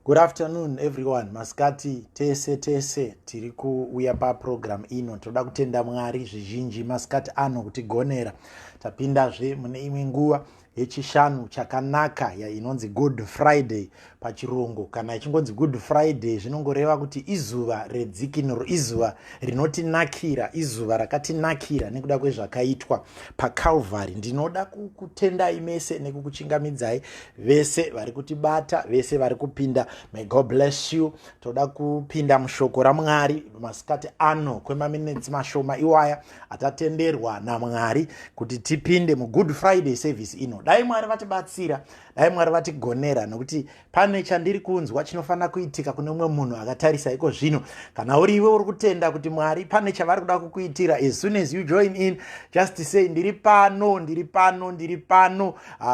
Good afternoon everyone. Maskati tese tiri kuuya paprogram ino. Toda kutenda Mwari zvizhinji maskati ano kutigonera. Tapindazve mune imwe nguva yechishanu chakanaka inonzi Good Friday pachirungu. Kana ichingonzi Good Friday zvinongoreva kuti izuva redzikinuro, izuva rinotinakira, izuva rakatinakira nekuda kwezvakaitwa paCalvary. Ndinoda kutendai mese nekukuchingamidzai vese vari kutibata, vese vari kupinda. May God bless you. Toda kupinda mushoko raMwari masikati ano kwemaminitsi mashoma iwaya atatenderwa naMwari kuti tipinde muGood Friday service ino. Dai Mwari vatibatsira, dai Mwari vatigonera, nokuti pane chandiri kunzwa chinofanira kuitika kune umwe munhu akatarisa iko zvino. Kana uri iwe uri kutenda kuti Mwari pane chavari kuda kukuitira, as soon as you join in, just to say ndiri pano.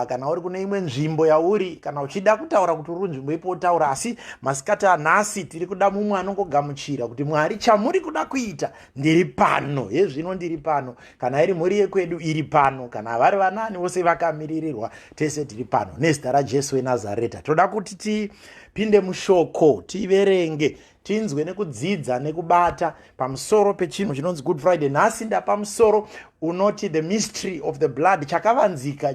Kana uri kune imwe nzvimbo yauri, kana uchida kutaura kuti uri nzvimbo ipo utaura, asi masikati anhasi tiri kuda mumwe anongogamuchira kuti Mwari chamuri kuda kuita ndiri pano. Yezvino ndiri pano. Kana iri mhuri yekwedu iri pano, kana vari vanani vose vakamiririrwa, tese tiri pano nezita raJesu weNazareta. Toda kuti tipinde mushoko, tiverenge, tinzwe nekudzidza nekubata pamusoro pechinhu chinonzi Good Friday. Nhasi ndapamusoro unoti the mystery of the blood, chakavanzika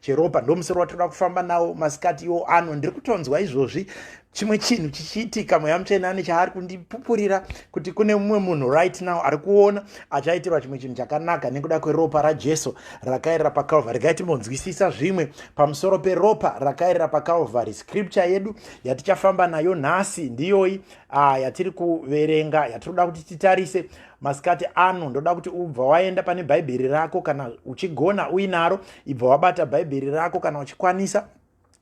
cheropa. Ndo musoro watoda kufamba nawo masikati iwo ano. Ndiri kutonzwa izvozvi chimwe chinhu chichiitika. Mweya Mutsvene ane chaari kundipupurira kuti kune mumwe munhu right now ari kuona achaitirwa chimwe chinhu chakanaka nekuda kweropa raJesu rakairira paCalvary. Regai timbonzwisisa zvimwe pamusoro peropa rakairira paCalvary. Scripture yedu yatichafamba nayo nhasi ndiyoyi yatiri kuverenga, yatinoda kuti titarise masikati ano. Ndoda kuti ubva waenda pane bhaibheri rako, kana uchigona uinaro ibva wabata bhaibheri rako, kana uchikwanisa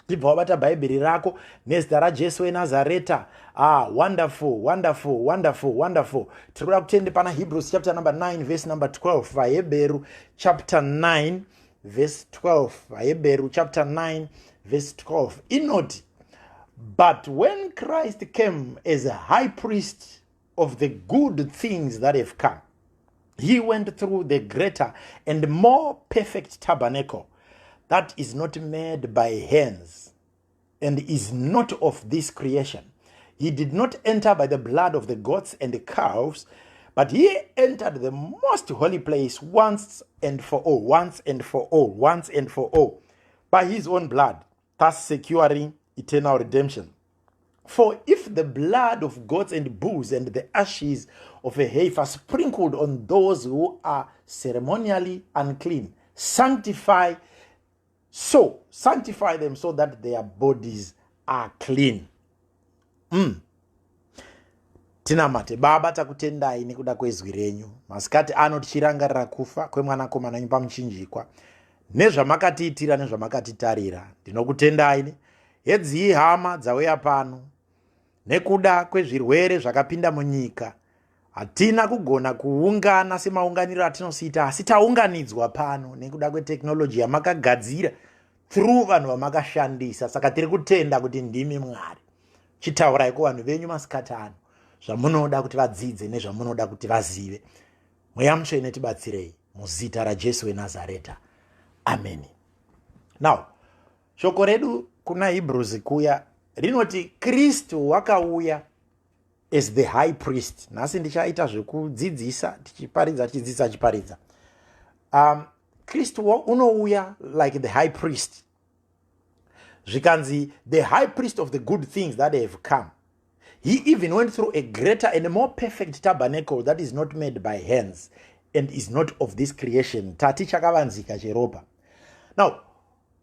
ibva wabata bhaibheri rako nezita raJesu weNazareta. Wonderful. Tiri kutende pana Hebrews chapter number 9 verse number 12. Vahebheru chapter 9 verse 12. Vahebheru chapter 9 verse 12. Inoti, but when Christ came as a high priest of the good things that have come, he went through the greater and more perfect tabernacle that is not made by hands and is not of this creation. He did not enter by the blood of the goats and the calves, but he entered the most holy place once and for all, by his own blood, thus securing eternal redemption. For if the blood of goats and bulls and the ashes of a heifer sprinkled on those who are ceremonially unclean sanctify them so that their bodies are clean. Tinamate Baba, takutendai nekuda kwezwi renyu masikati ano, tichirangarira kufa kwemwanakomana wenyu pamuchinjikwa nezvamakatiitira nezvamakatitarira. Ndinokutendai hedzi hama dzauya pano nekuda kwezvirwere zvakapinda munyika. Hatina kugona kuungana semaunganiro atinosiita, asi taunganidzwa pano nekuda kweteknoloji yamakagadzira through vanhu vamakashandisa. Saka tiri kutenda kuti ndimi Mwari chitaurai kuvanhu venyu masikati ano zvamunoda kuti vadzidze nezvamunoda kuti vazive. Mweya Mutsvene tibatsirei muzita raJesu weNazareta, amen. Now, shoko redu kuna Hebrews kuya rinoti Kristu wakauya as the high priest. Nhasi ndichaita zvekudzidzisa tichiparidza. Kristu unouya like the high priest. Zvikanzi the high priest of the good things that have come. He even went through a greater and more perfect tabernacle that is not made by hands and is not of this creation. Tati chakavanzika cheropa. Now,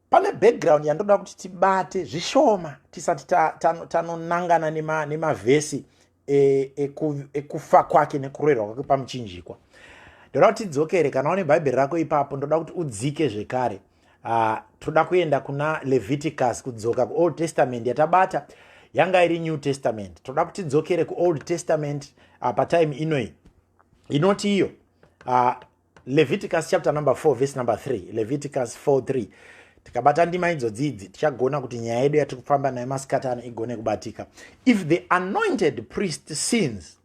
pane background yandoda kuti tibate zvishoma tisati tanonangana nemavhesi ekufa kwake nekurerwa kwake pamuchinjikwa. Ndoda kuti tidzokere, kana une bhaibheri rako ipapo ndoda kuti udzike zvekare. Toda kuenda kuna Leviticus, kudzoka kuOld Testament yatabata yanga iri New Testament. Toda kuti tidzokere kuOld Testament patime inoi. Inoti iyo Leviticus chapter number 4 verse number 3. Leviticus 4:3. Tikabata ndima idzodzidzi tichagona kuti nyaya yedu yatiri kufamba nayo masikati ano igone kubatika. If the anointed priest sins,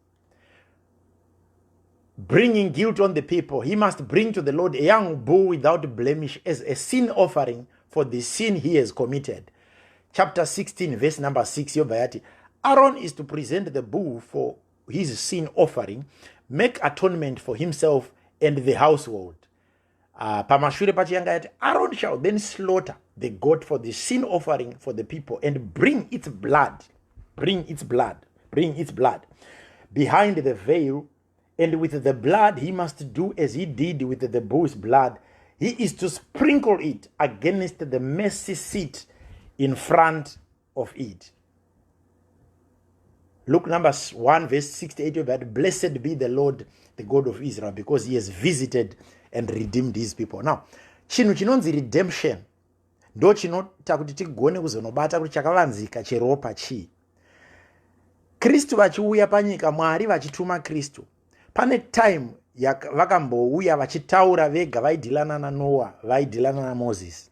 bringing guilt on the people, he must bring to the Lord a young bull without blemish as a sin offering for the sin he has committed. chapter 16 verse number 6 yobva yati Aaron is to present the bull for his sin offering, make atonement for himself and the household. Pamashure pachiyanga yati Aaron shall then slaughter the goat for the sin offering for the people and bring its blood behind the veil, and with the blood he must do as he did with the bull's blood. He is to sprinkle it against the mercy seat in front of it. Luke number 1 verse 68, that blessed be the Lord, the God of Israel, because he has visited and redeemed his people. Now, chinhu chinonzi redemption ndo chinoita kuti tigone kuzonobata kuti chakavanzika cheropa chii. Kristu vachiuya panyika, Mwari vachituma Kristu, pane time vakambouya vachitaura vega, vaidhilana naNoa, vaidhilana naMoses.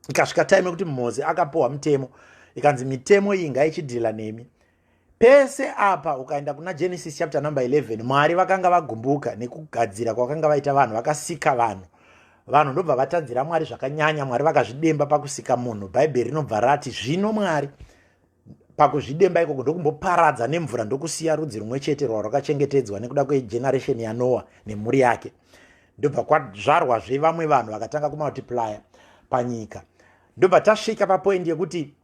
Ikasvika time yekuti Mose akapiwa mutemo, ikanzi mitemo iyi ngaichidhila nemi. Pese apa ukaenda kuna Genesis chapter number 11, Mwari vakanga vagumbuka nekugadzira kwakanga vaita vanhu, vakasika vanhu ndobva vatadzira Mwari zvakanyanya. Mwari vakazvidemba pakusika munhu. Bhaibheri rinobva rati zvino Mwari pakuzvidemba ikoko ndokumboparadza nemvura ndokusiya rudzi rumwe chete rwaro rakachengetedzwa nekuda kwegeneration yaNoa nemhuri yake. Ndobva kwadzvarwazve vamwe vanhu vakatanga kumultiplya panyika. Ndobva tasvika papoint yekuti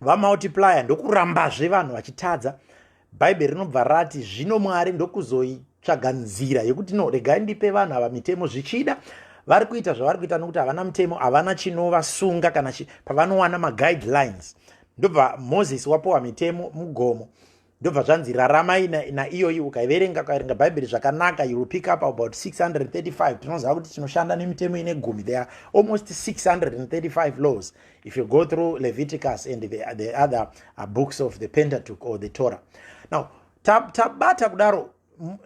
vamultiplya ndokurambazve vanhu vachitadza. Bhaibheri rinobva rati zvino Mwari ndokuzoitsvaga nzira yekuti no, regai ndipe vanhu ava mitemo, zvichida vari kuita zvavari kuita nokuti havana mitemo, havana chinovasunga kana pavanowana maguidelines. Ndobva Moses wapowa mitemo mugomo. Ndobva zvanzi raramai naiyoyi. Ukaiverenga Bhaibheri zvakanaka, you will pick up about 635. Tinoziva kuti tinoshanda nemitemo ine gumi. There are almost 635 laws if you go through Leviticus and the other books of the Pentateuch or the Torah. Now, tabata kudaro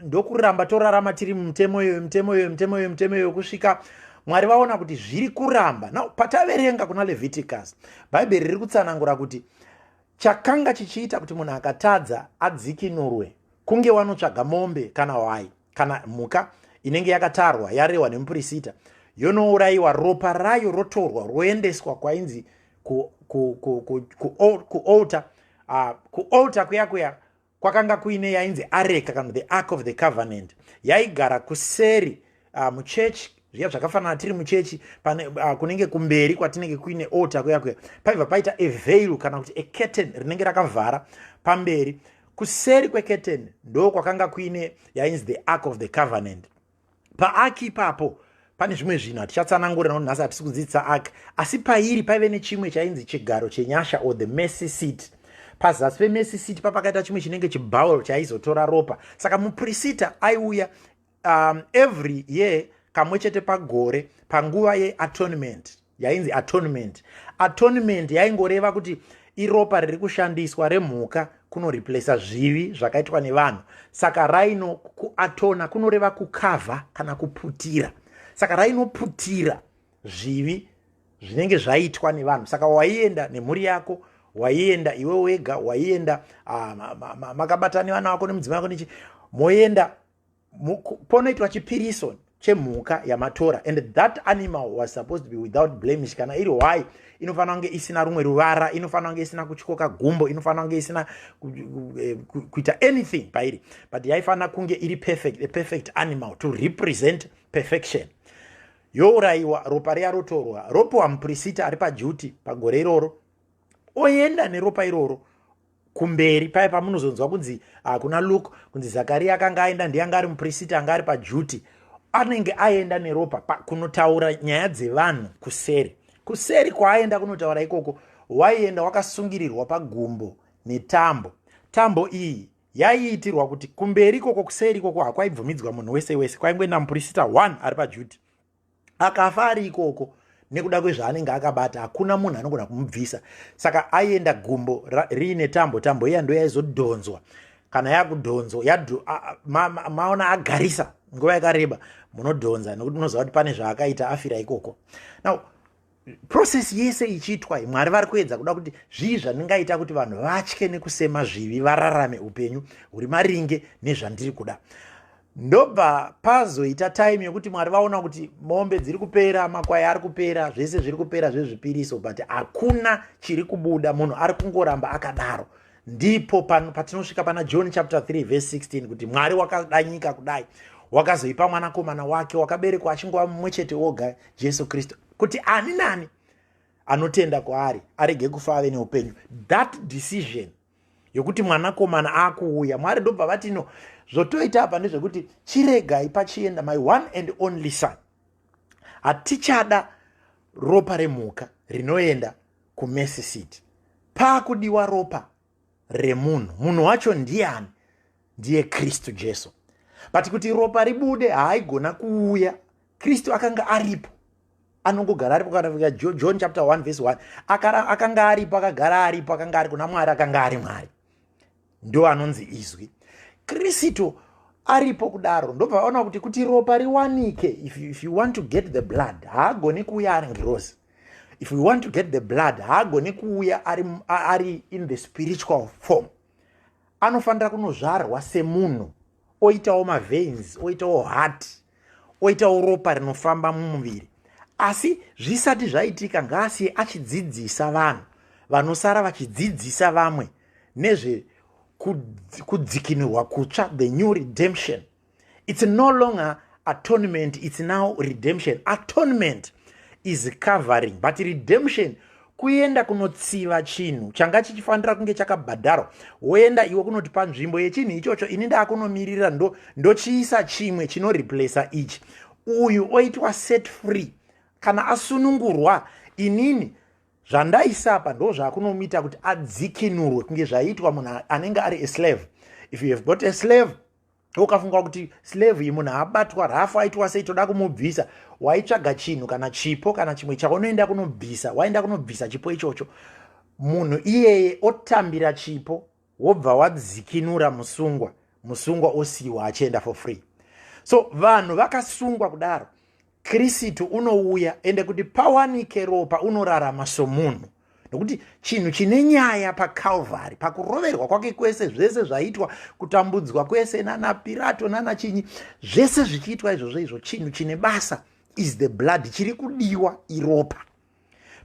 ndokuramba torarama tiri mutemo yo kusvika Mwari vaona kuti zviri kuramba. Now, pataverenga kuna Leviticus, Bhaibheri riri kutsanangura kuti chakanga chichiita kuti munhu akatadza adzikinurwe kunge wanotsvaga mombe kana wai kana mhuka inenge yakatarwa yarehwa nemuprista, yonourayiwa, ropa rayo rotorwa roendeswa kwainzi kualtar. Kualtar kuya kwakanga kuine yainzi areka kana the ark of the covenant, yaigara kuseri muchechi. Zviya zvakafanana tiri muchechi kunenge kumberi kwatinenge kuine altar kuya paibva paita a veil kana kuti a curtain rinenge rakavhara pamberi. Kuseri kwecurtain ndo kwakanga kuine yainzi the ark of the covenant. Paark ipapo pane zvimwe zvinhu hatichatsanangura nokuti nhasi hatisi kudzidzisa ark, asi pairi paive nechimwe chainzi chigaro chenyasha or the mercy seat. Pazasi pemercy seat papakaita chimwe chinenge chibowl chaizotora ropa. Saka muprista aiuya every year kamwe chete pagore panguva yeatonement, yainzi atonement. Atonement yaingoreva kuti iropa riri kushandiswa remhuka kunoreplace zvivi zvakaitwa nevanhu. Saka raino kuatona kunoreva kukavha kana kuputira. Saka rainoputira zvivi zvinenge zvaitwa nevanhu. Saka waienda nemhuri yako, waienda iwe wega, waienda makabatana nevana vako nemudzimai wako nechi, moenda ponoitwa chipiriso chemhuka yamatora, and that animal was supposed to be without blemish. Kana iri wai inofanira kunge isina rumwe ruvara, inofanira kunge isina kutyoka gumbo, inofanira kunge isina kuita anything pairi, but yaifanira kunge iri perfect, a perfect animal to represent perfection. Yourayiwa, ropa riya rotorwa, ropiwa muprista ari pajuti pagore iroro, oenda neropa iroro kumberi paya pamunozonzwa kunzi kuna Luke kunzi Zakaria akanga aenda, ndiye anga ari muprista anga ari pajuti, anenge aenda neropa kunotaura nyaya dzevanhu kuseri kwaaenda kunotaura ikoko. Waienda wakasungirirwa pagumbo netambo. Tambo iyi yaiitirwa kuti kumberi ikoko, kuseri ikoko hakwaibvumidzwa munhu wese, kwaingoenda muprista 1 ari pajuti. Akafa ari ikoko nekuda kwezvaanenge akabata, hakuna munhu anogona kumubvisa. Saka aienda gumbo riine tambo iya ndo yaizodhonzwa. Kana yakudhonzwa maona agarisa nguva yakareba, munodhonza nekuti munoziva kuti pane zvaakaita afira ikoko. Now, process yese ichiitwa, Mwari vari kuedza kuda kuti zvii zvandingaita kuti vanhu vatye nekusema zvivi, vararame upenyu huri maringe nezvandiri kuda. ndobva pazoita time yokuti Mwari vaona kuti mombe dziri kupera, makwai ari kupera, zvese zviri kupera zvezvipiriso, but hakuna chiri kubuda, munhu ari kungoramba akadaro. Ndipo patinosvika pana John chapter 3 verse 16 kuti Mwari wakada nyika kudai, wakazoipa mwanakomana wake wakaberekwa achingova mumwe chete woga, Jesu Kristu, kuti ani nani anotenda kwaari arege kufa ave neupenyu. That decision yokuti mwanakomana akuuya, Mwari ndobva vati no, zvotoita apa ndezvekuti chiregai pachienda, my one and only son. Hatichada ropa remhuka rinoenda kuMercy Seat, pakudiwa ropa remunhu. Munhu wacho ndiani? Ndiye Kristu Jesu. But kuti ropa ribude haigona kuuya. Kristu akanga aripo, anongogara aripo. Kana John chapter 1 verse 1, akanga aripo, akagara aripo, akanga ari kuna Mwari, akanga ari Mwari, ndo anonzi izwi. Kristu aripo kudaro, ndobva vaona kuti ropa riwanike, if you want to get the blood, haagoni kuuya ari ngirozi. If we want to get the blood, haagoni kuuya ari in the spiritual form. Anofanira kunozvarwa semunhu, oitawo maveins, oitawo heart, oitawo ropa rinofamba mumuviri. Asi zvisati zvaitika, ngaasiye achidzidzisa vanhu, vanosara vachidzidzisa vamwe nezve kudzikinurwa kutsva, the new redemption. It's no longer atonement, it's now redemption. Atonement is covering, but redemption kuenda kunotsiva chinhu changa chichifanira kunge chakabhadharwa, woenda iwe kunoti panzvimbo yechinhu ichocho ini ndakunomirira ndochiisa chimwe chinoreplace ichi, uyu oitwa set free. Kana asunungurwa, inini zvandaisa apa ndo zvakunomita kuti adzikinurwe, kunge zvaitwa munhu anenge ari a slave. If you have got a slave, ukafunga kuti slave iyi munhu abatwa rafu aitwa sei toda kumubvisa, waitsvaga chinhu kana chipo kana chimwe chaunoenda kunobvisa, waenda kunobvisa chipo ichocho, munhu iyeye otambira chipo, wobva wadzikinura musungwa osiyiwa achienda for free. So vanhu vakasungwa kudaro. Kristu unouya ende kuti pawanike ropa unorarama somunhu, nokuti chinhu chine nyaya paCalvary, pakuroverwa kwake kwese, zvese zvaitwa, kutambudzwa kwese nana Pirato nana chinyi, zvese zvichiitwa izvozvo, chinhu chine basa is the blood, chiri kudiwa iropa.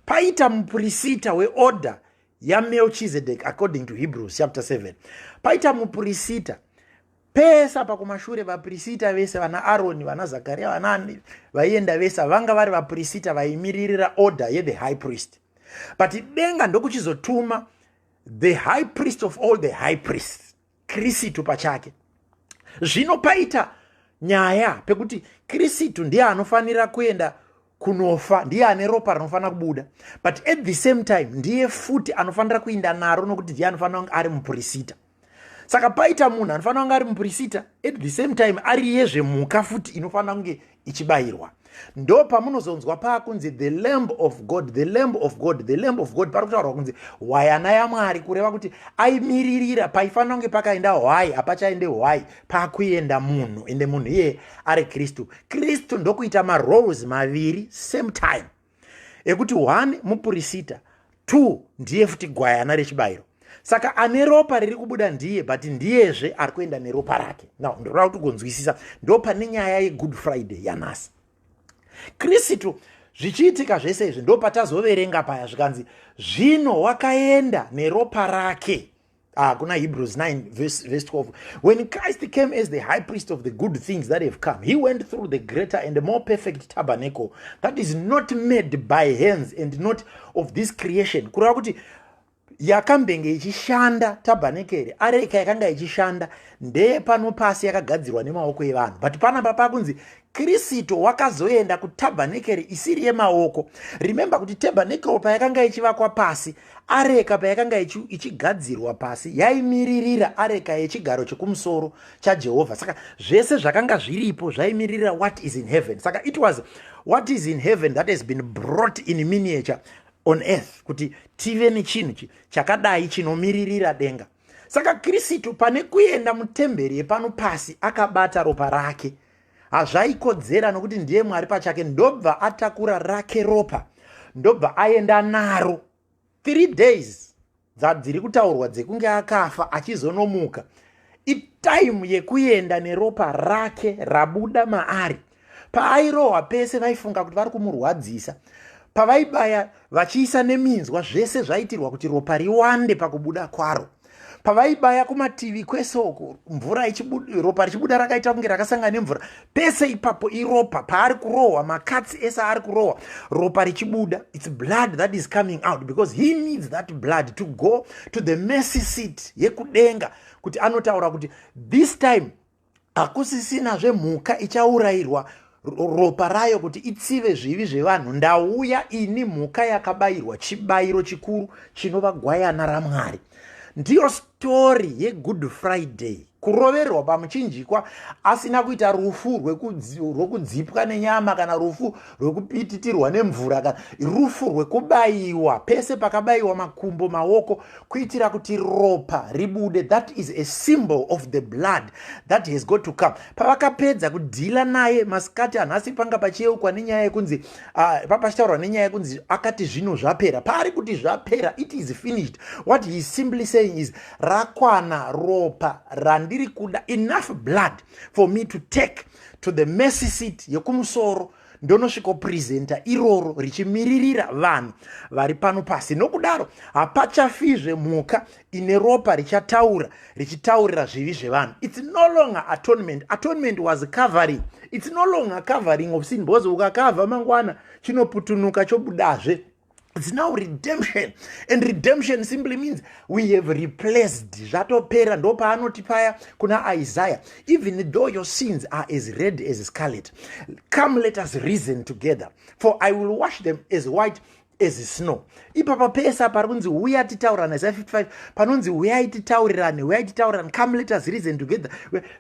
Paita mupurisita weorder yaMelchizedek according to Hebrews chapter 7. Paita mupurisita pesa pakumashure, vapurisita vese, vana Aroni, vana Zakaria, vanani vaienda vese vanga vari vapurisita vaimiririra order ye the high priest. But denga ndokuchizotuma the high priest of all the high priests, Kristu pachake. Zvino paita nyaya pekuti Kristu ndiye anofanira kuenda kunofa, ndiye ane ropa rinofanira kubuda, but at the same time ndiye futi anofanira kuinda naro, nokuti ndiye anofanira kunge ari mupurisita. Saka paita munhu anofanira kunge ari mupurisita, at the same time ari yezvemhuka futi inofanira kunge ichibayirwa. Ndo pamunozonzwa pakunzi the lamb of God, the lamb of God, the lamb of God, parikutaurwa kunzi hwayana yaMwari, kureva kuti aimiririra paifanira kunge pakaenda hwai, hapachaende hwai, pakuenda munhu, ende munhu iye ari Kristu. Kristu ndokuita maroles maviri same time, ekuti 1 mupurisita, 2 ndiye futi gwayana rechibayiro. Saka ane ropa riri kubuda ndiye, but ndiyezve ari kuenda neropa rake. Now ndoda kuti ugonzwisisa, ndo pane nyaya yeGood Friday yanhasi. Kristu zvichiitika zvese izvi ndo patazoverenga paya zvikanzi zvino wakaenda neropa rake. Kuna Hebrews 9 verse 12, when Christ came as the high priest of the good things that have come, he went through the greater and more perfect tabernacle that is not made by hands and not of this creation. Kureva kuti yakambenge ichishanda tabernacle, areka yakanga ichishanda ndeye pano pasi yakagadzirwa nemaoko evanhu, but panapa pakunzi Kristu wakazoenda kutabernacle isiri yemaoko. Remember kuti tabernacle payakanga ichivakwa pasi, areka payakanga ichigadzirwa pasi, yaimiririra areka yechigaro chekumusoro chaJehovha. Saka zvese zvakanga zviripo zvaimiririra what is in heaven. Saka it was what is in heaven that has been brought in miniature on earth, kuti tive nechinhu chakadai chinomiririra denga. Saka Kristu pane kuenda mutemberi yepano pasi akabata ropa rake, hazvaikodzera nokuti ndiye Mwari pachake, ndobva atakura rake ropa, ndobva aenda naro 3 days dziri kutaurwa dzekunge akafa achizonomuka, itaimu yekuenda neropa rake rabuda maari. Paairohwa pese vaifunga kuti vari kumurwadzisa. Pavaibaya vachiisa neminzwa, zvese zvaitirwa kuti ropa riwande pakubuda kwaro. Pavaibaya kumativi kwesoko, ropa richibuda rakaita kunge rakasangana nemvura. Pese ipapo iropa. Paari kurohwa, makatsi ese ari kurohwa, ropa richibuda. It's blood that is coming out, because he needs that blood to go to the mercy seat yekudenga, kuti anotaura kuti this time hakusisina zvemhuka ichaurayirwa ropa rayo kuti itsive zvivi zvevanhu. Ndauya ini mhuka yakabayirwa chibayiro chikuru chinova gwayana raMwari. Ndiyo story yeGood Friday, kurovererwa pamuchinjikwa asina kuita rufu rwekudzipwa nenyama kana rufu rwekupititirwa nemvura kana rufu rwekubayiwa. Pese pakabayiwa makumbo, maoko, kuitira kuti ropa ribude. That is a symbol of the blood that has got to come. Pavakapedza kudhila naye masikati anhasi, panga pachiyeukwa nenyaya yekunzi papachitaurwa nenyaya yekunzi akati zvino zvapera. Paari kuti zvapera, it is finished. What he is simply saying is rakwana ropa randiri kuda, enough blood for me to take to the mercy seat yekumusoro ndonosviko presenta iroro richimiririra vanhu vari pano pasi. Nokudaro hapachafizve mhuka ine ropa richitaurira zvivi zvevanhu. It's no longer atonement. Atonement was covering. It's no longer covering of sin, because ukakavha mangwana chinoputunuka chobudazve. It's now redemption, and redemption simply means we have replaced. Zvatopera. Ndo paanoti paya kuna Isaiah, even though your sins are as red as scarlet, come let us reason together, for I will wash them as white as snow. Ipapa pesa parunzi uya titaurana, Isaiah 55 panunzi uya titaurirane, come let us reason together.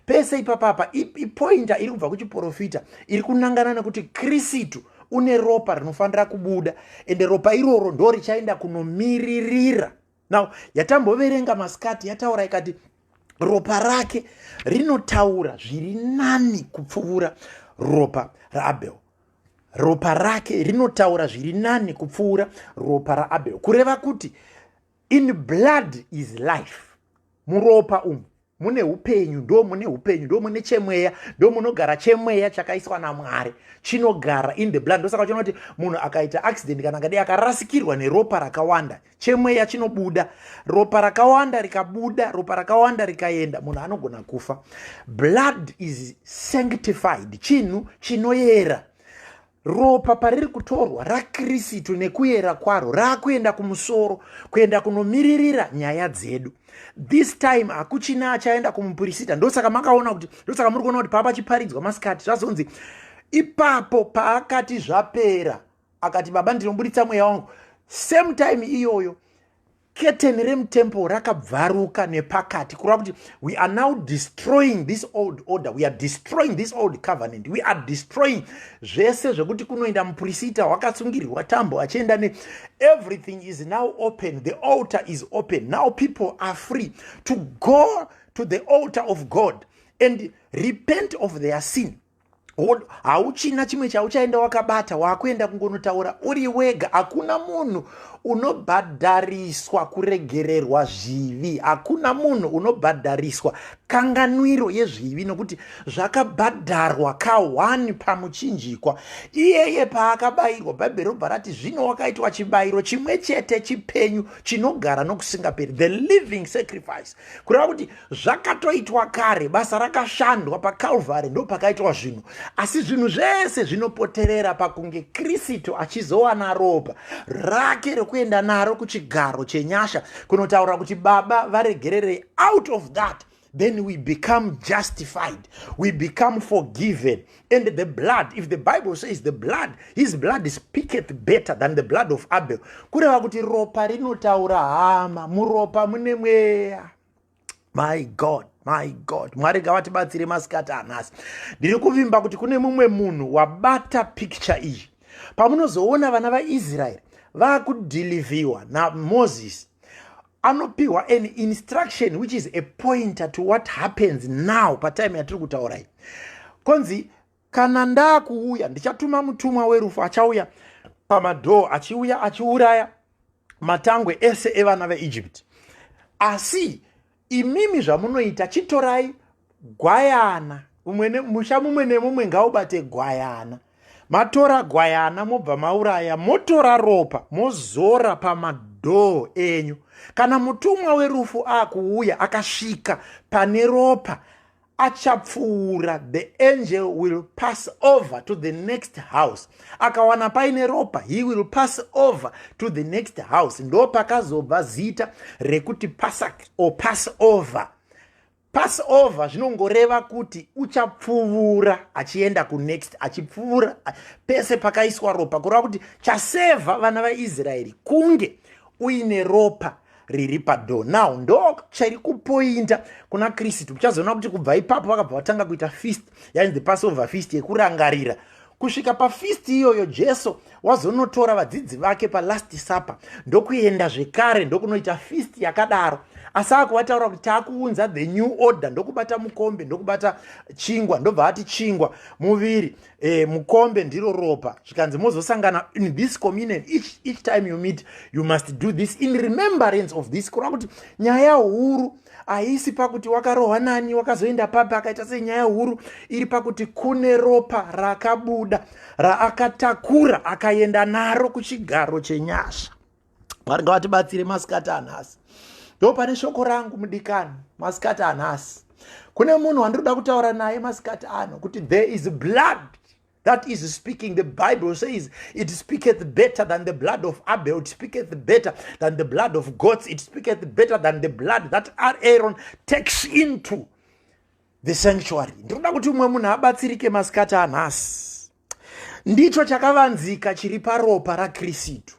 Pesa ipapa ipointa iri kubva kuchiprofita, iri kunangana nekuti Kristu une ropa rinofanira kubuda, ende ropa iroro ndo richaenda kunomiririra. Now yatamboverenga masikati yataura ikati ropa rake rinotaura zviri nani kupfuura ropa raAbel. Ropa rake rinotaura zviri nani kupfuura ropa raAbel, kureva kuti in blood is life. Muropa mune upenyu, ndo mune chemweya, ndo munogara chemweya chakaiswa naMwari, chinogara in the blood. Ndosaka chinokuti munhu akaita accident kana akadai akarasikirwa neropa rakawanda, chemweya chinobuda. Ropa rakawanda rikabuda, ropa rakawanda rikaenda, munhu anogona kufa. Blood is sanctified, chinhu chinoyera. Ropa pariri kutorwa raKristu nekuyera kwaro rakuenda kumusoro, kuenda kunomiririra nyaya dzedu. This time hakuchina achaenda kumupurisita. Ndosaka makaona kuti, ndosaka muri kuona kuti papa chiparidzwa masikati zvazonzi ipapo paakati zvapera, akati baba ndinoburitsa mweya wangu. Same time iyoyo keteni remutemple rakabvaruka nepakati, kureva kuti we are now destroying this old order, we are destroying this old covenant, we are destroying zvese zvekuti kunoenda mupurisita wakasungirirwa tambo achienda ne. Everything is now open, the altar is open. Now people are free to go to the altar of God and repent of their sin. Hauchina chimwe chauchaenda wakabata, wakuenda kungonotaura uri wega. Hakuna munhu unobhadhariswa kuregererwa zvivi, hakuna munhu unobhadhariswa kanganwiro yezvivi, nokuti zvakabhadharwa ka1 pamuchinjikwa. Iyeye paakabayirwa, Bhaibheri robva rati zvino wakaitwa chibayiro chimwe chete chipenyu chinogara nokusingaperi, the living sacrifice. Kureva kuti zvakatoitwa kare, basa rakashandwa paCalvary, ndo pakaitwa zvinhu. Asi zvinhu zvese zvinopoterera pakunge Kristu achizowana ropa rake rekuenda naro kuchigaro chenyasha, kunotaura kuti baba varegerere. Out of that then we become justified, we become forgiven. And the blood, if the Bible says the blood, his blood speaketh better than the blood of Abel, kureva kuti ropa rinotaura hama, muropa mune mweya. My God, my God, Mwari ngavatibatsire masikati anhasi. Ndiri kuvimba kuti kune mumwe munhu wabata picture iyi. Pamunozoona vana vaIsraeri vakudhilivhiwa naMoses, anopiwa an instruction which is a pointer to what happens now patime yatiri kutaura iyi. Konzi kana ndakuuya ndichatuma mutumwa werufu achauya pamadhoo, achiuya achiuraya matangwe ese evana veEgypt. Asi imimi zvamunoita chitorai gwayana, musha mumwe nemumwe ngaubate gwayana. Matora gwayana mobva mauraya, motora ropa mozora pamadhoo enyu. Kana mutumwa werufu akuuya akasvika pane ropa, achapfuura, the angel will pass over to the next house. Akawana paine ropa, he will pass over to the next house. Ndo pakazobva zita rekuti Passover or Passover. Passover zvinongoreva kuti uchapfuura achienda ku next, achipfuura pese pakaiswa ropa, kureva kuti chaseva vana vaIsraeri kunge uine ropa riri padhoo. Now ndo chari kupointa kuna Kristu. Uchazoona kuti kubva ipapo vakabva vatanga kuita feast, yani the Passover feast yekurangarira. Kusvika pafeast iyoyo Jesu wazonotora vadzidzi vake palast supper, ndokuenda zvekare ndokunoita feast yakadaro. Asi akuvataura kuti takuunza the new order, ndokubata mukombe, ndokubata chingwa, ndobva ati chingwa muviri, mukombe ndiro ropa. Zvikanzi mozosangana in this communion, each time you meet you must do this in remembrance of this. Kureva kuti nyaya huru haisi pakuti wakarohwa nani wakazoenda papi akaita senyaya huru iri pakuti kune ropa rakabuda raakatakura akaenda naro kuchigaro chenyasha. Mwari ngavatibatsire masikati anhasi. Ndo pane shoko rangu mudikani masikati anhasi. Kune munhu wandinoda kutaura naye masikati ano kuti there is blood that is speaking. The Bible says it speaketh better than the blood of Abel, it speaketh better than the blood of goats, it speaketh better than the blood that Aaron takes into the sanctuary. Ndinoda kuti umwe munhu abatsirike masikati anhasi. Ndicho chakavanzika chiri paropa raKristu,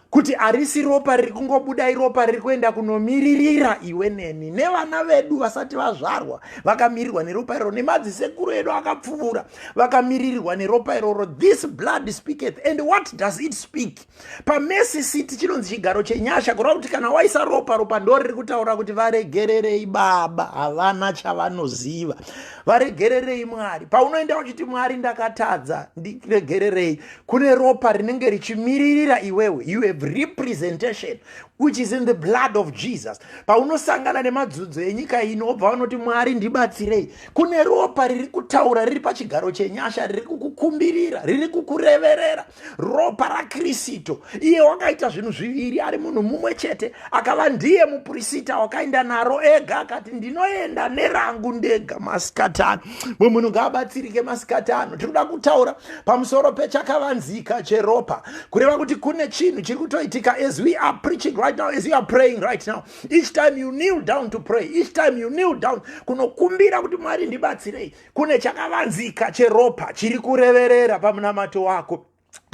kuti harisi ropa riri kungobuda, ropa riri kuenda kunomiririra iwe neni nevana vedu vasati vazvarwa vakamirirwa neropa iroro, nemadzisekuru edu akapfuura vakamirirwa neropa iroro. This blood speaketh. And what does it speak? Pamercy seat chinonzi chigaro chenyasha, kureva kuti kana waisa ropa ndo riri kutaura kuti varegererei Baba, havana chavanoziva, varegererei Mwari. Paunoenda uchiti Mwari ndakatadza, ndiregererei, kune ropa rinenge richimiririra iwewe. You have representation which is in the blood of Jesus. Paunosangana nemadzudzu enyika ino obva vanoti Mwari ndibatsirei, kune ropa riri kutaura riri pachigaro chenyasha, riri kukukumbirira, riri kukureverera, ropa raKristu. Iye wakaita zvinhu zviviri ari munhu mumwe chete, akava ndiye muprista wakaenda naro ega, akati ndinoenda nerangu ndega. Masikatano munhu ngaabatsirike masikatano. Tinoda kutaura pamusoro pechakavanzika cheropa, kureva kuti kune chinhu chiri kutoitika as we are preaching right now, as you are praying right now. Each time you kneel down to pray, each time you kneel down kunokumbira kuti Mwari ndibatsirei, kune chakavanzika cheropa chiri kureverera pamunamato wako.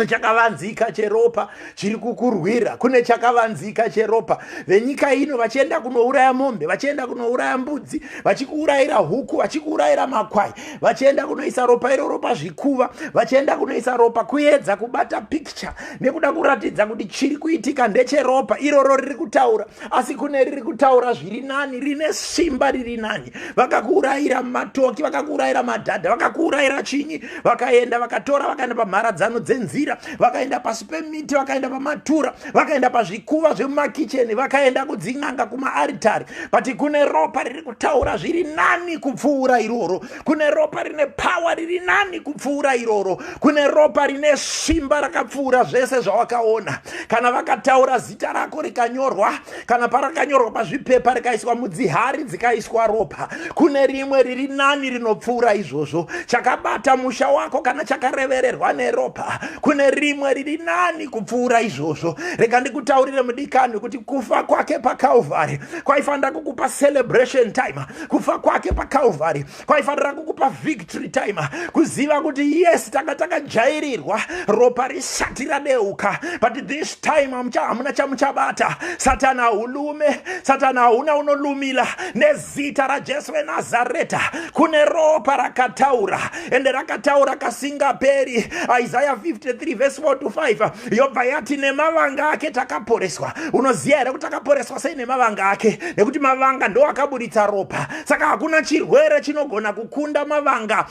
Chakavanzika cheropa chiri kukurwira, kune chakavanzika cheropa. Venyika ino vachienda kunouraya mombe, vachienda kunouraya mbudzi, vachikuurayira huku, vachikuurayira makwai, vachienda kunoisa ropa iroro pazvikuva, vachienda kunoisa ropa kuedza kubata picture nekuda kuratidza kuti chiri kuitika ndecheropa iroro riri kutaura. Asi kune riri kutaura zviri nani, rine simba riri nani. Vakakuurayira matoki, vakakuurayira madhadha, vakakuurayira chinyi, vakaenda vakatora vakaenda pamharadzano dzenzira, vakaenda pasi pemiti, vakaenda pamatura, vakaenda pazvikuva zvemumakicheni, vakaenda kudzin'anga kumaaritari. But kune ropa riri kutaura zviri nani kupfuura iroro, kune ropa rine power riri nani kupfuura iroro, kune ropa rine simba rakapfuura zvese zvawakaona. Kana vakataura zita rako rikanyorwa, kana parakanyorwa pazvipepa rikaiswa mudzihari dzikaiswa ropa, kune rimwe riri nani rinopfuura izvozvo, chakabata musha wako kana chakarevererwa neropa. Kune rimwe riri nani kupfuura izvozvo. Rega ndikutaurire mudikani kuti kufa kwake paKalvari kwaifanira kukupa celebration time. Kufa kwake paKalvari kwaifanira kukupa victory time, kuziva kuti yes, takajairirwa, ropa risati radeuka. But this time hamuna chamuchabata. Satana hulume, Satana huna unolumila nezita raJesu weNazareta. Kune ropa rakataura, ende rakataura kasingaperi. Isaiah 50 53 verse 4 to 5 yobva yati nemavanga ake takaporeswa. Unoziya here kuti takaporeswa sei nemavanga ake? Nekuti mavanga ndo akaburitsa ropa. Saka hakuna chirwere chinogona kukunda mavanga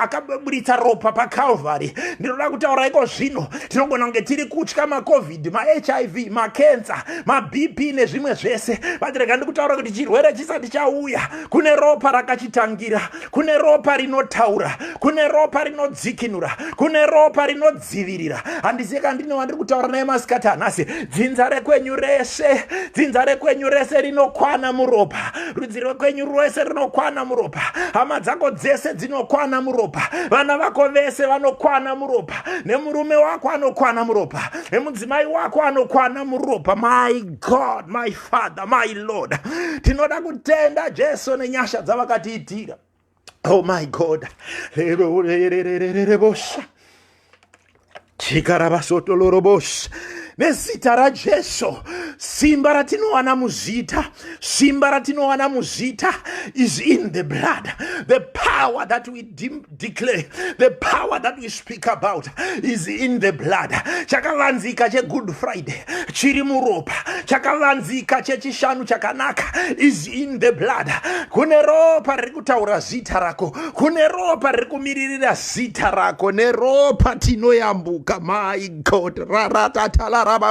akaburitsa ropa paCalvary. Ndinoda kutaura iko zvino tinogona kunge tiri kutya maCovid, maHIV, macancer, maBP nezvimwe zvese. But rega ndikutaura kuti chirwere chisati chauya kune ropa rakachitangira, kune ropa rinotaura, kune ropa rinodzikinura, kune ropa rinodzivirira. Handisi kandine wandiri kutaura naye masikati anhasi. Dzinza rekwenyu rese rinokwana muropa. Rudzi rwekwenyu rwese rinokwana muropa. Hama dzako dzese dzinokwana muropa. Vana vako vese vanokwana muropa. Nemurume wako anokwana muropa. Nemudzimai wako anokwana muropa. My God, my Father, my Lord. Tinoda kutenda Jesu nenyasha dzavakatiitira. Oh my God. Chikarabasotolorobos. Nezita raJesu, simba ratinowana muzita is in the blood. The power that we declare, the power that we speak about is in the blood. Chakavanzika che Good Friday chiri muropa, chakavanzika che chishanu chakanaka is in the blood. Kune ropa rikutaura zita rako, kune ropa rikumiririra zita rako, ne ropa tinoyambuka. My God, raratatala kune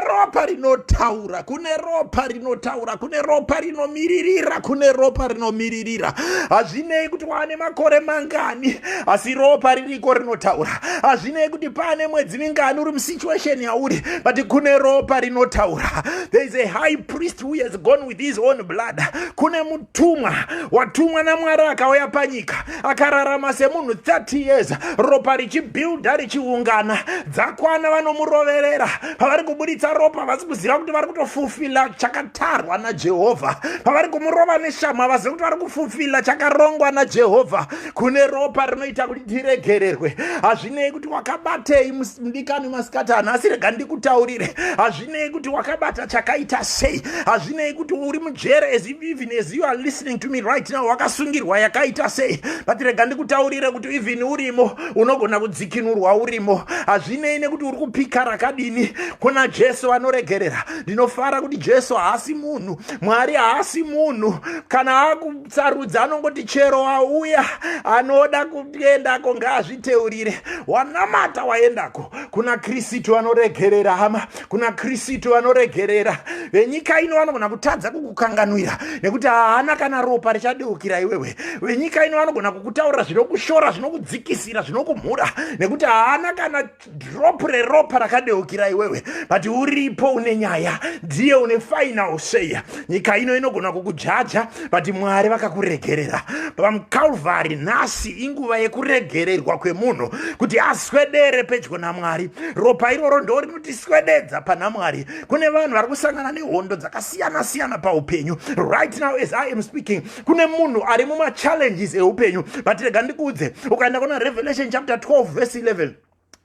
ropa rinotaura, kune ropa rinotaura, kune ropa rinomiririra, kune ropa rinomiririra. Hazvinei kuti wane makore mangani, asi ropa ririko rinotaura. Hazvinei kuti pane mwedzi mingani uri musituation yauri, but kune ropa rinotaura. There is a high priest who has gone with his own blood. Kune mutumwa watumwa naMwari akauya panyika akararama semunhu 30 years, ropa richibuilda richiungana. Dzakwana vanomuroverera. Pavari kuburitsa ropa vasi kuziva kuti vari kutofufila chakatarwa naJehovha. Pavari kumurova neshama vaziva kuti vari kufufila chakarongwa naJehovha. Kune ropa rinoita kuti tiregererwe. Hazvinei kuti wakabatei mudikani masikati anhasi, rega ndikutaurire. Hazvinei kuti wakabata chakaita sei. Hazvinei kuti uri mujere, even as you are listening to me right now, wakasungirwa yakaita sei. But rega ndikutaurire kuti even urimo unogona kudzikinurwa urimo. Hazvinei nekuti uri kupika rakadini, kuna Jesu anoregerera. Ndinofara kuti Jesu haasi munhu, Mwari haasi munhu. Kana akutsarudza anongoti chero auya anoda kuendako ngaazviteurire. Wanamata waendako. Kuna Kristu anoregerera hama, kuna Kristu anoregerera. Venyika ino vanogona kutadza kukukanganwira nekuti haana kana ropa richadeukira iwewe. Venyika ino vanogona kukutaura zvinokushora, zvinokudzikisira, zvinokumhura nekuti haana kana drop reropa rakadeukira iwewe. But uripo une nyaya, ndiye une final say. Nyika ino inogona kukujaja, but Mwari vakakuregerera. PaCalvary nhasi inguva yekuregererwa kwemunhu kuti aswedere pedyo naMwari. Ropa iroro ndo rinotiswededza pana Mwari. Kune vanhu vari kusangana nehondo dzakasiyana siyana paupenyu. Right now as I am speaking, kune munhu ari mumachallenges eupenyu. But rega ndikuudze, ukaenda kuna Revelation chapter 12 verse 11.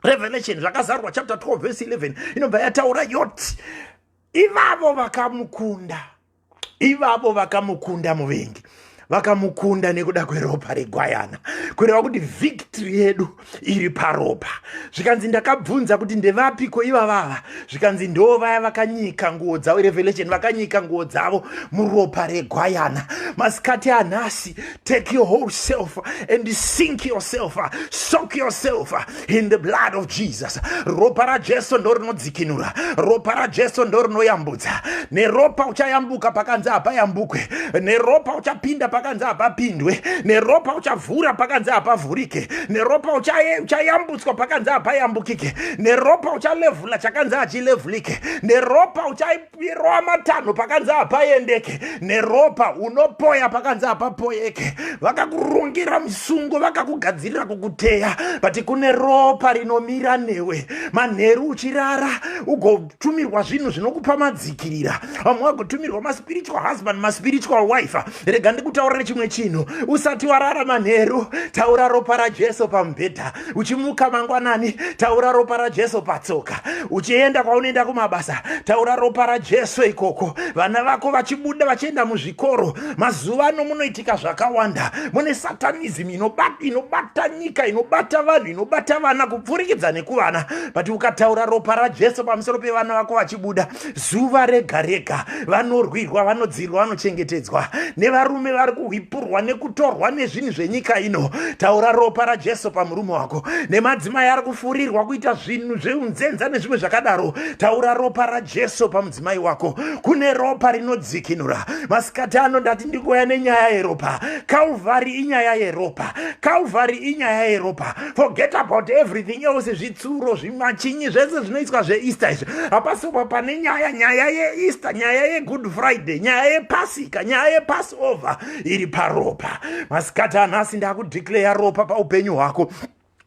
Revelation zvakazarwa chapter 12 verse 11 inobva yataura yoti ivavo vakamukunda muvengi, vakamukunda nekuda kweropa regwayana. Kureva kuti victory yedu iri paropa. Zvikanzi ndakabvunza kuti ndevapiko ivavava, zvikanzi ndo vaya vakanyika nguo dzavo. Revelation vakanyika nguo dzavo muropa regwayana. Masikati anhasi, take your whole self and sink yourself, soak yourself in the blood of Jesus. Ropa raJesu ndo rinodzikinura, ropa raJesu ndo rinoyambudza. Neropa uchayambuka pakanzi apayambukwe, neropa uchapinda pakanzi apapindwe, neropa uchavhura pakanzi apavhurike, neropa uchayambutswa pakanzi apayambukike, neropa uchalevhula chakanzi achilevhulike, neropa uchairowa matanho pakanzi apaendeke, neropa unopoya pakanzi apapoyeke. Vakakurungira misungo, vakakugadzirira kukuteya, but kune ropa rinomira newe. Manheru uchirara ugotumirwa zvinhu zvinokupa madzikirira. Vamwe vagotumirwa maspiritual husband, maspiritual wife. Rega ndikuta ndikutaurire chimwe chinhu. Usati warara manheru, taura ropa raJesu pamubhedha. Uchimuka mangwanani, taura ropa raJesu patsoka. Uchienda kwaunoenda kumabasa, taura ropa raJesu ikoko. Vana vako vachibuda vachienda muzvikoro, mazuva ano munoitika zvakawanda. Mune satanism inobata nyika, inobata vanhu, inobata vana kupfurikidza nekuvana. But ukataura ropa raJesu pamusoro pevana vako vachibuda, zuva rega rega vanorwirwa, vanodzirwa, vanochengetedzwa. Nevarume vari kuhwipurwa nekutorwa nezvinhu zvenyika ino, taura ropa raJesu pamurume wako. Nemadzimai ari kufurirwa kuita zvinhu zveunzenza nezvimwe zvakadaro, taura ropa raJesu pamudzimai wako. Kune ropa rinodzikinura. Masikati ano ndati ndikuuya nenyaya yeropa. Calvary inyaya yeropa. Calvary inyaya yeropa. Forget about everything else, zvitsuro, zvimachinyi, zvese zvinoiswa zveEaster izvi. Hapasipo pane nyaya yeEaster, nyaya yeGood Friday, nyaya yePasika, nyaya yePassover iri paropa. Masikati anhasi ndakudeclare ropa paupenyu hwako.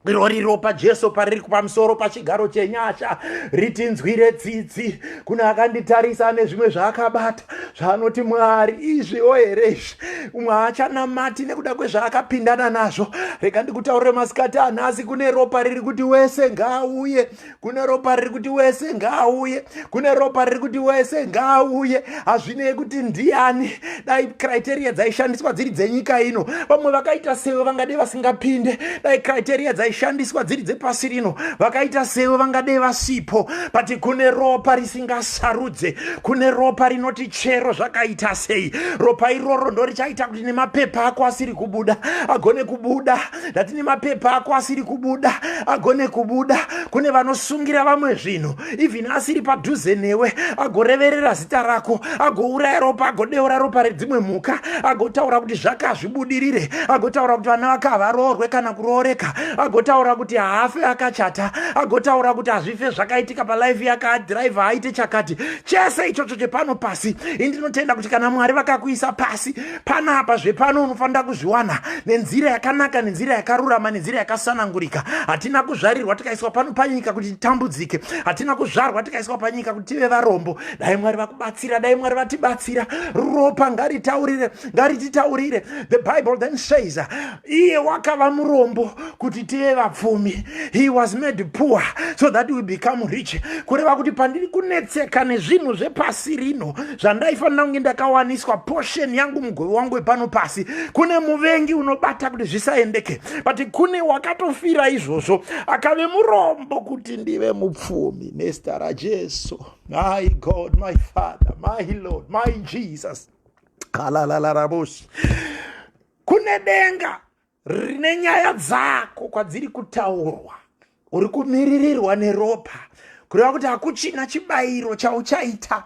Rori ropa Jesu pariri pamusoro pachigaro chenyasha, ritinzwire tsitsi. Kuna akanditarisa nezvimwe zvaakabata zvaanoti Mwari izviwo here izvi, umwe haachanamati nekuda kwezvaakapindana nazvo. Rega ndikutaurire masikati anhasi, kune ropa riri kuti wese ngaauye, kune ropa riri kuti wese ngaauye, kune ropa riri kuti wese ngaauye. Hazvinei kuti ndiani, dai criteria dzaishandiswa dziri dzenyika ino, vamwe vakaita sewe vangade vasingapinde. Dai criteria dzaishandiswa dziri dzepasi rino, vakaita sewe vangade vasipo. But kune ropa risingasarudze, kune ropa rinoti chero zvakaita sei. Ropa iroro ndorichaita kuti nemapepa ako asiri kubuda agone kubuda. Ndati nemapepa ako asiri kubuda agone kubuda. Kune vanosungira vamwe zvinhu even asiri padhuze newe, agoreverera zita rako, agouraya ropa, agodeura ropa redzimwe mhuka, agotaura kuti zvakazvibudirire, agotaura kuti vana vake havaroorwe kana kurooreka, agotaura kuti haafe akachata, agotaura kuti hazvife zvakaitika palife yake, adhiraivha aite chakati. Chese ichocho chepano pasi, indinotenda kuti kana Mwari vakakuisa pasi panapa zvepano unofanira kuzviwana nenzira yakanaka, nenzira yakarurama, nenzira yakasanangurika. Hatina kuzvarirwa tikaiswa pano panyika kuti titambudzike, hatina kuzvarwa tikaiswa panyika kuti tive varombo. Dai Mwari vakubatsira, dai Mwari vatibatsira. Ropa ngarititaurire. The Bible then says, iye wakava murombo kuti tive vapfumi. He was made poor so that we become rich. Kureva kuti pandiri kunetseka nezvinhu zvepasi rino zvandaifanira kunge ndakawaniswa portion yangu, mugove wangu wepano pasi, kune muvengi unobata kuti zvisaendeke. But kune wakatofira izvozvo akave murombo kuti ndive mupfumi nezita raJesu. My God, my Father, my Lord, my Jesus. Kune denga rine nyaya dzako kwadziri kutaurwa, uri kumiririrwa neropa, kureva kuti hakuchina chibayiro chauchaita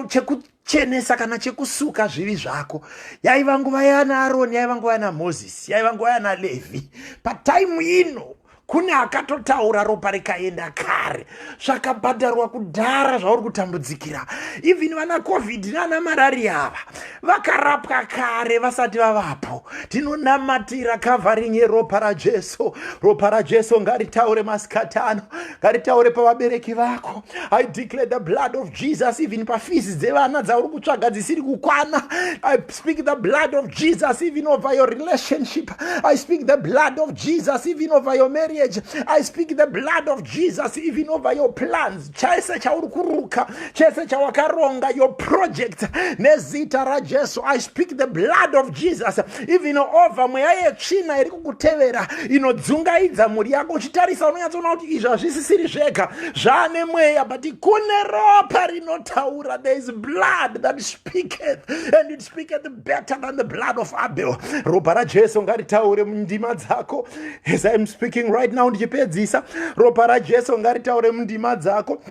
chekuchenesa kana chekusuka zvivi zvako. Yaiva nguva yana Aroni, yaiva nguva yana Moses, yaiva nguva yana Levi. Pataimu ino kune akatotaura ropa rikaenda kare, zvakabhadharwa kudhara zvauri kutambudzikira. Even vana COVID nana malaria ava vakarapwa kare vasati vavapo. Tinonamatira covering yeropa raJesu. Ropa raJesu ngaritaure masikati ano, ngaritaure pavabereki vako. I declare the blood of Jesus even pafizi dzevana dzauri kutsvaga dzisiri kukwana. I speak the blood of Jesus even over your relationship. I speak the blood of Jesus even over your marriage. I speak the blood of Jesus even over your plans. Chese chauri kuruka, chese chawakaronga, your project nezita raJesu. I speak the blood of Jesus even over mweya yetsvina iri kukutevera inodzungaidza mhuri yako. Uchitarisa unonyatsoona kuti izvi hazvisisiri zvega, zvane mweya, but kune ropa rinotaura. There is blood that speaketh, and it speaketh better than the blood of Abel. Ropa raJesu ngaritaure mundima dzako. As I am speaking right now, ndichipedzisa, ropa raJesu ngaritaure mundima dzako.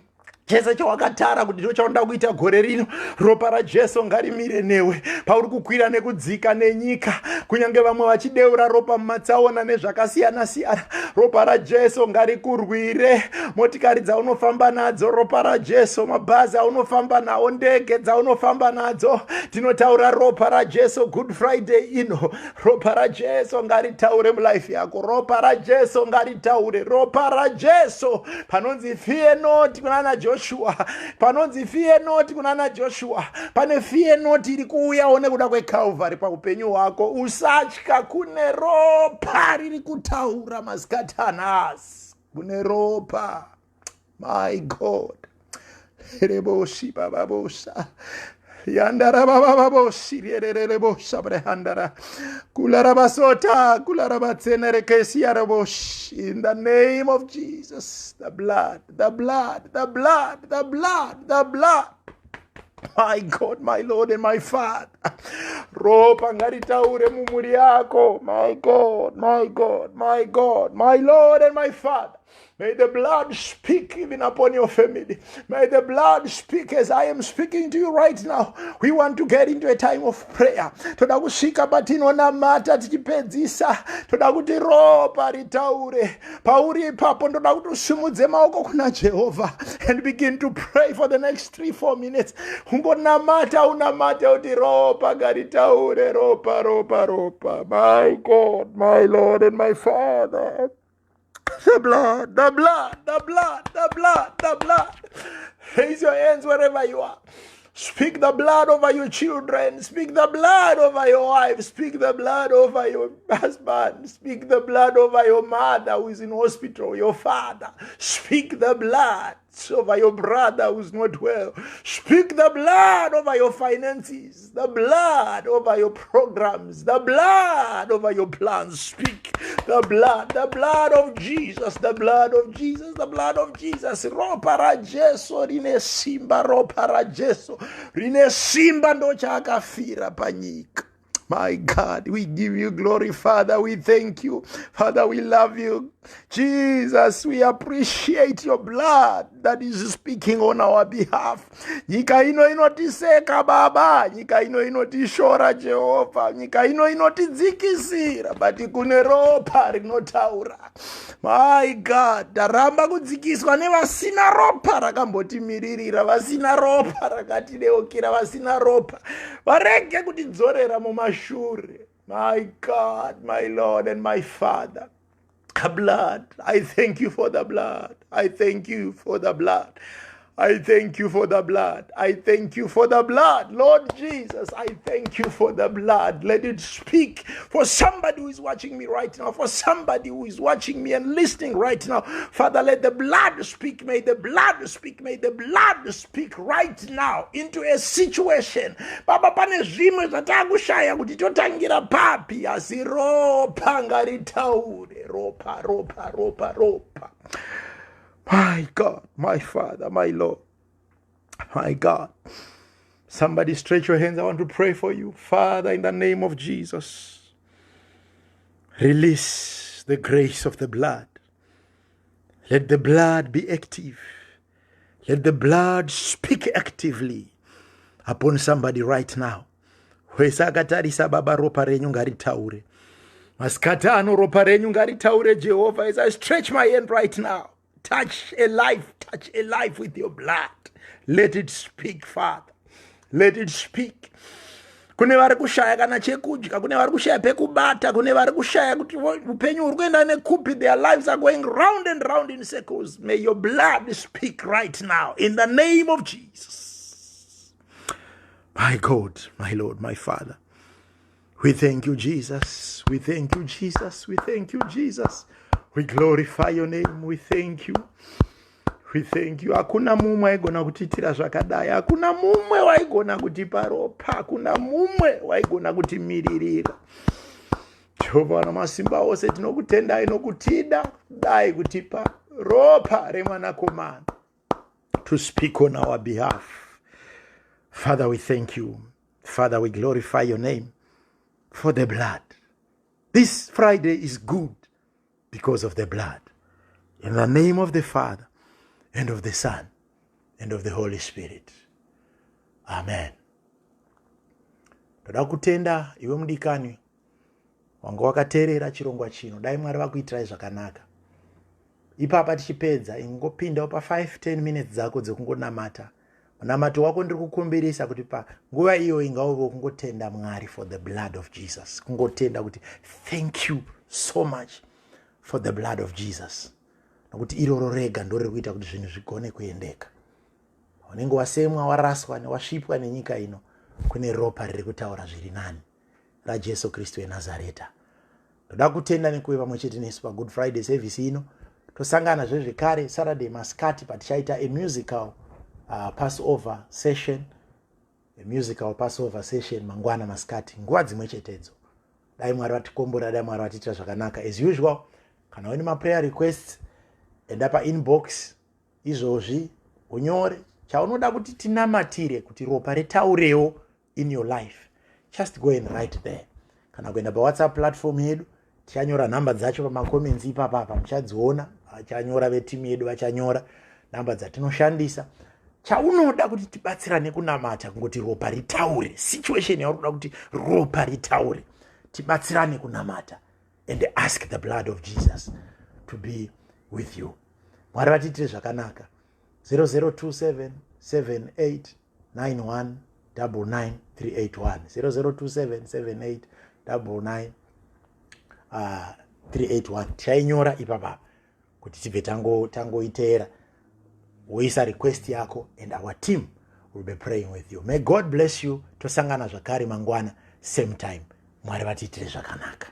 Chese chawakatara kuti ndicho chaunida kuita gore rino, ropa raJesu ngarimire newe pauri kukwira nekudzika nenyika. Kunyange vamwe vachideura ropa mumatsaona nezvakasiyana siyana, ropa raJesu ngarikurwire. Motikari dzaunofamba nadzo, ropa raJesu. Mabhazi aunofamba nawo, ndege dzaunofamba nadzo, tinotaura ropa raJesu. Good Friday ino, ropa raJesu ngaritaure mulife yako. Ropa raJesu ngaritaure, ropa raJesu. Panonzi fear not, kunana Joshua Joshua. Panonzi fear not kunana Joshua. Pane fear not iri kuuyawo nekuda kweCalvary paupenyu hwako. Usatya, kune ropa riri kutaura masikati anhasi. Kune ropa. My God. Reboshi bababosa. Yandara bababoshi rerebosa brehandara. Kularabasota, kularabatsenere kesiarabosh. In the name of Jesus, the blood, the blood, the blood, the blood, the blood. My God, my Lord and my Father. Ropa ngaritaure mumuri yako. My God, my God, my God, my Lord and my Father. May the blood speak even upon your family. May the blood speak as I am speaking to you right now. We want to get into a time of prayer. Toda kusvika patinonamata tichipedzisa. Toda kuti ropa ritaure. Pauri ipapo toda kuti usimudze maoko kuna Jehovah and begin to pray for the next 3-4 minutes. Ungonamata unamata uti ropa garitaure, ropa, ropa, ropa. My God, my Lord and my Father. The blood, the blood, the blood, the blood, the blood. Raise your hands wherever you are. Speak the blood over your children. Speak the blood over your wife. Speak the blood over your husband. Speak the blood over your mother who is in hospital, your father. Speak the blood over your brother who's not well. Speak the blood over your finances. The blood over your programs. The blood over your plans. Speak the blood of Jesus, the blood of Jesus, the blood of Jesus. Ropa ra Jesu rine simba, ropa ra Jesu rine simba ndo chakafira panyika. My God, we give you glory, Father. We thank you. Father, we love you. Jesus, we appreciate your blood that is speaking on our behalf. Nyika ino inotiseka Baba. Nyika ino inotishora Jehovah. Nyika ino inotidzikisira. But kune ropa rinotaura. My God, daramba kudzikiswa nevasina ropa rakambotimirira. Vasina ropa rakatideukira. Vasina ropa varege kutidzorera mumashure. My God, my Lord and my Father. The blood. I thank you for the blood. I thank you for the blood. I thank you for the blood. I thank you for the blood. Lord Jesus, I thank you for the blood. Let it speak for somebody who is watching me right now, for somebody who is watching me and listening right now. Father, let the blood speak. May the blood speak. May the blood speak right now into a situation. Baba, pane zvimwe zvatakushaya kuti totangira papi, asi ropa ngaritaure. Ropa, ropa, ropa, ropa. My God, my Father, my Lord, my God. Somebody stretch your hands. I want to pray for you. Father, in the name of Jesus, release the grace of the blood. Let the blood be active. Let the blood speak actively upon somebody right now. Wesakatarisa Baba, ropa renyu ngaritaure. Maskatano ropa renyu ngaritaure, Jehovah, as I stretch my hand right now. Touch a life with your blood. Let it speak, Father. Let it speak. Kune vari kushaya kana chekudya, kune vari kushaya pekubata, kune vari kushaya kuti upenyu uri kuenda nekupi, their lives are going round and round in circles. May your blood speak right now in the name of Jesus. My God, my Lord, my Father. We thank you, Jesus. We thank you, Jesus. We thank you, Jesus. We glorify your name. We thank you. We thank you. Hakuna mumwe waigona kutitira zvakadai. Hakuna mumwe waigona kutipa ropa. Hakuna mumwe waigona kutimiririra. Jehovah Namasimba ose tinokutendai nokutida dai kutipa ropa remwanakomana to speak on our behalf. Father, we thank you. Father, we glorify your name for the blood. This Friday is good because of the blood. In the name of the Father, and of the Son, and of the Holy Spirit. Amen. Toda kutenda iwe mudikani wanga wakateerera chirongwa chino. Dai Mwari vakuitirai zvakanaka. Ipapa tichipedza ingopindawo pa 5-10 minutes dzako dzekungonamata. Munamato wako ndiri kukumbirisa kuti pa nguva iyo ingauve kungotenda Mwari for the blood of Jesus. Kungotenda kuti thank you so much for the blood of Jesus. Nokuti iroro rega ndoriri kuita kuti zvinhu zvigone kuendeka. unenge wasemwa, waraswa, wasvipwa nenyika ino, kune ropa riri kutaura zviri nani raJesu Kristu weNazareta. Ndoda kutenda nekuve pamwe chete nesu paGood Friday service ino. Tosangana zvekare Saturday masikati patichaita a musical Passover session, mangwana masikati, nguva dzimwe chetedzo. Dai Mwari vatikombora, dai Mwari vatita zvakanaka. As usual, kana une prayer requests, enda painbox izvozvi unyore chaunoda kuti tinamatire kuti ropa ritaurewo in your life. Just go and write there. Kana kuenda paWhatsApp platform yedu, tichanyora namba dzacho pamacomments ipapa, muchadziona. Vachanyora vetimu yedu vachanyora namba dzatinoshandisa. Chaunoda kuti tibatsirane kunamata kungoti ropa ritaure. Situation yauri kuda kuti ropa ritaure. Tibatsirane kunamata and ask the blood of Jesus to be with you. Mwari vatitire zvakanaka. 0027 78 91 99 381 0027 78 99 381. Chainyora ipapa kuti tibve tangoiteera woisa request yako, and our team will be praying with you. May God bless you. Tosangana zvakare mangwana same time. Mwari vatitire zvakanaka.